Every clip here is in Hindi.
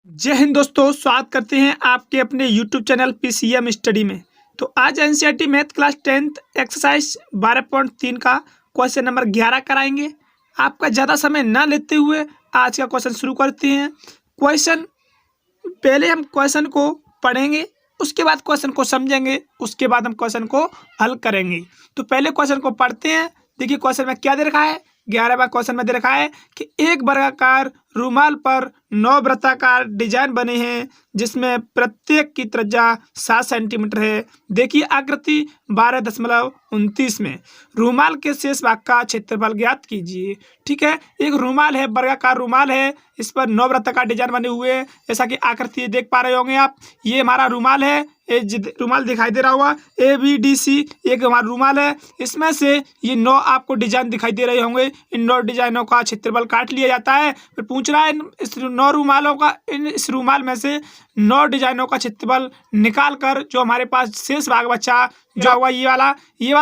जय हिंद दोस्तों, स्वागत करते हैं आपके अपने यूट्यूब चैनल पीसीएम स्टडी में। तो आज NCERT math class 10th exercise 12.3 का क्वेश्चन नंबर 11 कराएंगे। आपका ज़्यादा समय ना लेते हुए आज का क्वेश्चन शुरू करते हैं। पहले हम क्वेश्चन को पढ़ेंगे, उसके बाद क्वेश्चन को समझेंगे, उसके बाद हम क्वेश्चन को हल करेंगे। तो पहले क्वेश्चन को पढ़ते हैं। देखिए क्वेश्चन में क्या दे रखा है। 11वां क्वेश्चन में दे रखा है कि एक वर्गाकार रूमाल पर 9 वृत्ताकार डिजाइन बने हैं जिसमें प्रत्येक की त्रिज्या 7 सेंटीमीटर है। देखिए आकृति 12.29 में रूमाल के शेष भाग का क्षेत्रफल ज्ञात कीजिए। ठीक है, एक रूमाल है, वर्गाकार रूमाल है, इस पर 9 वृत्ताकार डिजाइन बने हुए हैं। जैसा कि आकृति देख पा रहे होंगे आप, ये हमारा रूमाल है, रूमाल दिखाई दे रहा होगा ABDC, एक हमारा रूमाल है। इसमें से ये 9 आपको डिजाइन दिखाई दे रहे होंगे। इन 9 डिजाइनों का क्षेत्रफल काट लिया जाता है। फिर पूछ रहा है इस 9 रूमालों का, इस रूमाल में से 9 डिजाइनों का क्षेत्रफल निकाल कर जो हमारे पास शेष भाग बचा जो हुआ ये वाला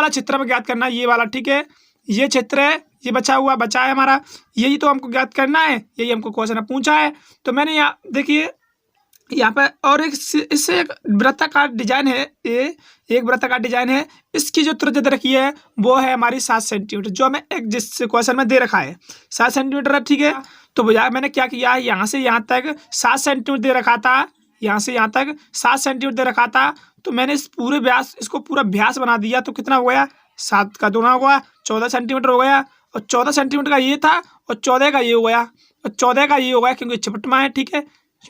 क्षेत्रफल ज्ञात करना, ये वाला। ठीक है, ये क्षेत्र है, ये बचा है हमारा, यही तो हमको ज्ञात करना है, यही हमको क्वेश्चन पूछा है। तो मैंने यहाँ देखिए यहाँ पर और इससे एक वृत्ताकार डिजाइन है, ये एक वृत्ताकार डिजाइन है। इसकी जो त्रिज्या रखी है वो है हमारी 7 सेंटीमीटर, जो हमें एक जिस क्वेश्चन में दे रखा है 7 सेंटीमीटर है। ठीक है, तो भैया मैंने क्या किया, यहाँ से यहाँ तक 7 सेंटीमीटर दे रखा था, यहाँ से यहाँ तक 7 सेंटीमीटर दे रखा था। तो मैंने इस पूरे व्यास, इसको पूरा व्यास बना दिया। तो कितना हो गया, 7 का 2 हुआ, 14 सेंटीमीटर हो गया। और 14 सेंटीमीटर का ये था और 14 का ये हो गया, और 14 का ये हो गया क्योंकि चपटमा है। ठीक है,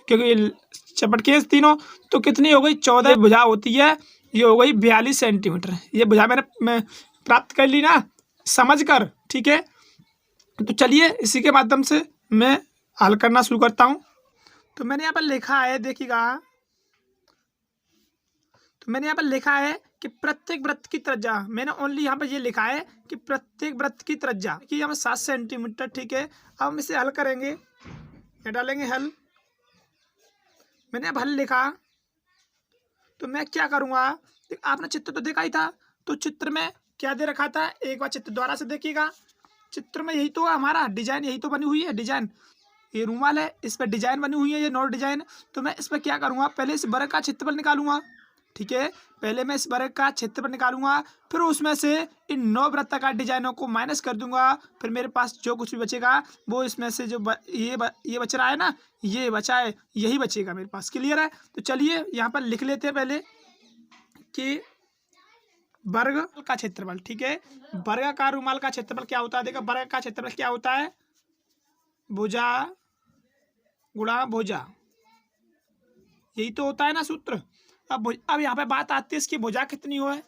क्योंकि चपट के तीनों। तो कितनी हो गई, 14 भुजा होती है, ये हो गई 42 सेंटीमीटर। ये भुजा मैं प्राप्त कर ली ना समझ कर। ठीक है, तो चलिए इसी के माध्यम से मैं हल करना शुरू करता हूँ। तो मैंने यहाँ पर लिखा है, देखिएगा, तो मैंने यहाँ पर लिखा है कि प्रत्येक वृत्त की त्रिज्या, मैंने ओनली यहाँ पर ये लिखा है कि प्रत्येक वृत्त की त्रिज्या कि यहाँ पर 7 सेंटीमीटर। ठीक है, अब हम इसे हल करेंगे, ये डालेंगे हल। मैंने अब हल लिखा, तो मैं क्या करूँगा, आपने चित्र तो देखा ही था। तो चित्र में क्या दे रखा था, एक बार चित्र द्वारा से देखिएगा। चित्र में यही तो हमारा डिजाइन, यही तो बनी हुई है डिजाइन। ये रूमाल है, इस पर डिजाइन बनी हुई है, ये 9 डिजाइन। तो मैं इस पर क्या करूँगा, पहले इस वर्ग का क्षेत्रफल निकालूंगा। ठीक है, पहले मैं इस वर्ग का क्षेत्रफल निकालूंगा, फिर उसमें से इन 9 वृत्ताकार डिजाइनों को माइनस कर दूंगा। फिर मेरे पास जो कुछ भी बचेगा वो इसमें से जो ये बच रहा है ना, ये बचा है, यही बचेगा मेरे पास। क्लियर है, तो चलिए यहाँ पर लिख लेते हैं पहले कि वर्ग का क्षेत्रफल। ठीक है, वर्गाकार रूमाल का क्षेत्रफल क्या होता है। देखो वर्ग का क्षेत्रफल क्या होता है, भुजा गुणा भुजा, यही तो होता है ना सूत्र। अब यहाँ पे बात आती है इसकी भुजा कितनी हो है।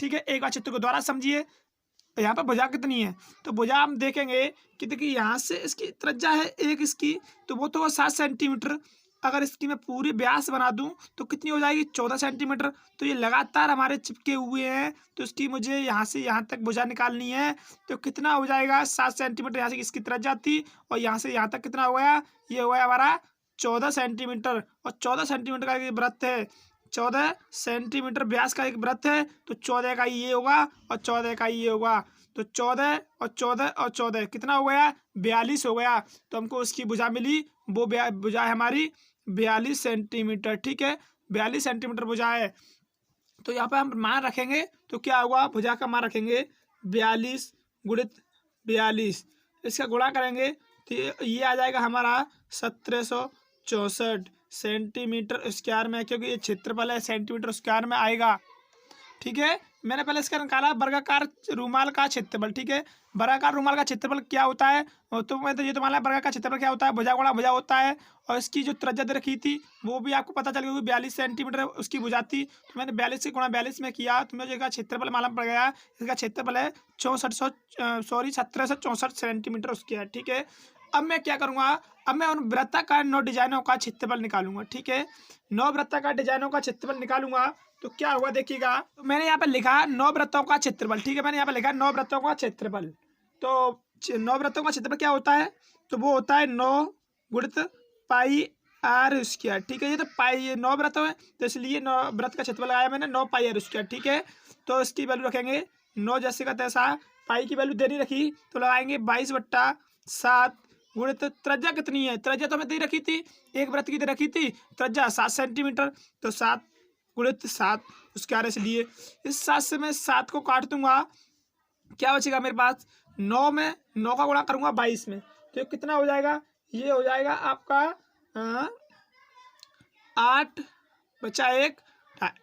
ठीक है, एक बार चित्र को दोबारा समझिए, यहाँ पे भुजा कितनी है। तो भुजा हम देखेंगे कि देखिए यहाँ से इसकी त्रिज्या है एक इसकी, तो वो तो 7 सेंटीमीटर। अगर इसकी मैं पूरी व्यास बना दूं तो कितनी हो जाएगी, 14 सेंटीमीटर। तो ये लगातार हमारे चिपके हुए हैं, तो इसकी मुझे यहाँ से यहाँ तक भुजा निकालनी है। तो कितना हो जाएगा, 7 सेंटीमीटर यहाँ से इसकी त्रिज्या थी, और यहाँ से यहाँ तक कितना हो गया, ये हो गया हमारा 14 सेंटीमीटर। और 14 सेंटीमीटर का एक वृत्त है, 14 सेंटीमीटर व्यास का एक वृत्त है। तो 14 का ये होगा और 14 का ये होगा। तो 14 और 14 और 14 कितना हो गया, 42 हो गया। तो हमको उसकी भुजा मिली, वो भुजा है हमारी 42 सेंटीमीटर। ठीक है, 42 सेंटीमीटर भुजा है। तो यहाँ पर हम मान रखेंगे तो क्या होगा, भुजा का मान रखेंगे 42 गुणित 42, इसका गुणा करेंगे तो ये आ जाएगा हमारा 1764 सेंटीमीटर स्क्वायर में, क्योंकि ये क्षेत्रफल है, सेंटीमीटर स्क्वायर में आएगा। ठीक है, मैंने पहले इसका निकाला वर्गाकार रूमाल का क्षेत्रफल। ठीक है, वर्गाकार रूमाल का क्षेत्रफल क्या होता है, तो मैं तो ये तो मान लिया वर्गाकार क्षेत्रफल क्या होता है, भुजा गुणा भुजा होता है। और इसकी जो त्रिज्या दे रखी थी वो भी आपको पता चल गया, 42 सेंटीमीटर उसकी भुजा थी। तो मैंने 42 से गुणा 42 में किया, तो मुझे क्षेत्रफल मालूम पड़ गया। इसका क्षेत्रफल है 1764 सेंटीमीटर उसकी है। ठीक है, अब मैं क्या करूँगा, अब मैं उन वृत्ताकार 9 डिजाइनों का क्षेत्रफल निकालूंगा। ठीक है, 9 वृत्ताकार डिजाइनों का क्षेत्रफल निकालूंगा तो क्या हुआ देखिएगा। तो मैंने यहाँ पर लिखा 9 वृत्तों का क्षेत्रफल। ठीक है, मैंने यहाँ पर लिखा 9 वृत्तों का क्षेत्रफल। तो 9 वृत्तों का क्षेत्रफल क्या होता है, तो वो होता है 9 गुणित पाई आर स्क्वायर। ठीक है, ये तो पाई, ये 9 वृत्त है तो इसलिए 9 वृत्त का क्षेत्रफल लगाया मैंने 9 पाई आर स्क्वायर। ठीक है, तो इसकी वैल्यू रखेंगे 9 जैसे का तैसा, पाई की वैल्यू देनी रखी तो लगाएंगे 22/7 गुणित त्रिज्या कितनी है, त्रिज्या तो हमें दे रखी थी, एक वृत्त की दे रखी थी, त्रिज्या 7 सेंटीमीटर, तो 7 गुणित 7 उसके आर इसलिए इस 7 से मैं 7 को काट दूंगा, क्या बचेगा मेरे पास 9 में 9 का गुणा करूंगा 22 में, तो कितना हो जाएगा, ये हो जाएगा आपका 8 बचा 1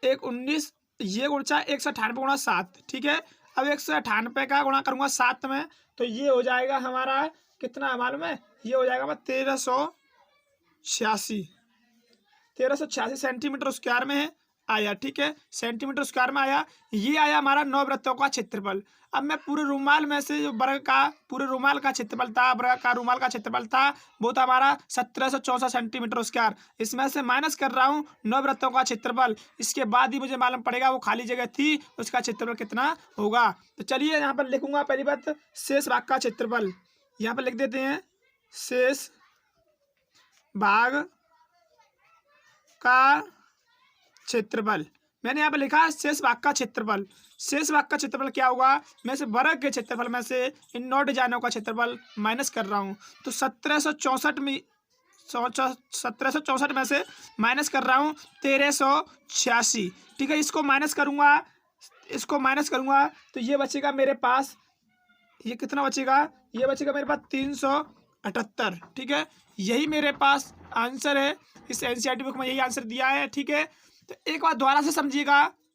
1 19, ये गुणा 198 गुणा 7, ठीक है। अब 198 का गुणा करूंगा 7 में, तो ये हो जाएगा हमारा कितना मालूम है, ये हो जाएगा 1386 सेंटीमीटर स्क्वायर में है आया, ठीक है, सेंटीमीटर स्क्वायर में आया। ये आया हमारा 9 वृत्तों का क्षेत्रफल। अब मैं पूरे रुमाल में से जो वर्ग का पूरे रुमाल का क्षेत्रफल था, वर्ग का रुमाल का क्षेत्रफल था, वो था हमारा 1764 सेंटीमीटर स्क्वायर। इसमें से माइनस कर रहा हूँ 9 वृत्तों का क्षेत्रफल, इसके बाद ही मुझे मालूम पड़ेगा वो खाली जगह थी उसका क्षेत्रफल कितना होगा। तो चलिए यहाँ पर लिखूंगा पहली बात शेष भाग का क्षेत्रफल, यहाँ पर लिख देते हैं शेष भाग का क्षेत्रफल। मैंने यहाँ पे लिखा है शेष भाग का क्षेत्रफल। शेष भाग का क्षेत्रफल क्या होगा, मैं से वर्ग के क्षेत्रफल में से इन 9 डिजाइनों का क्षेत्रफल माइनस कर रहा हूँ, तो 1764 में से माइनस कर रहा हूँ 1386, ठीक है। इसको माइनस करूँगा तो ये बचेगा मेरे पास, ये कितना बचेगा, ये बचेगा मेरे पास 378, ठीक है। यही मेरे पास आंसर है, इस एनसीईआरटी बुक में यही आंसर दिया है, ठीक है। तो एक बार दोबारा से समझिएगा,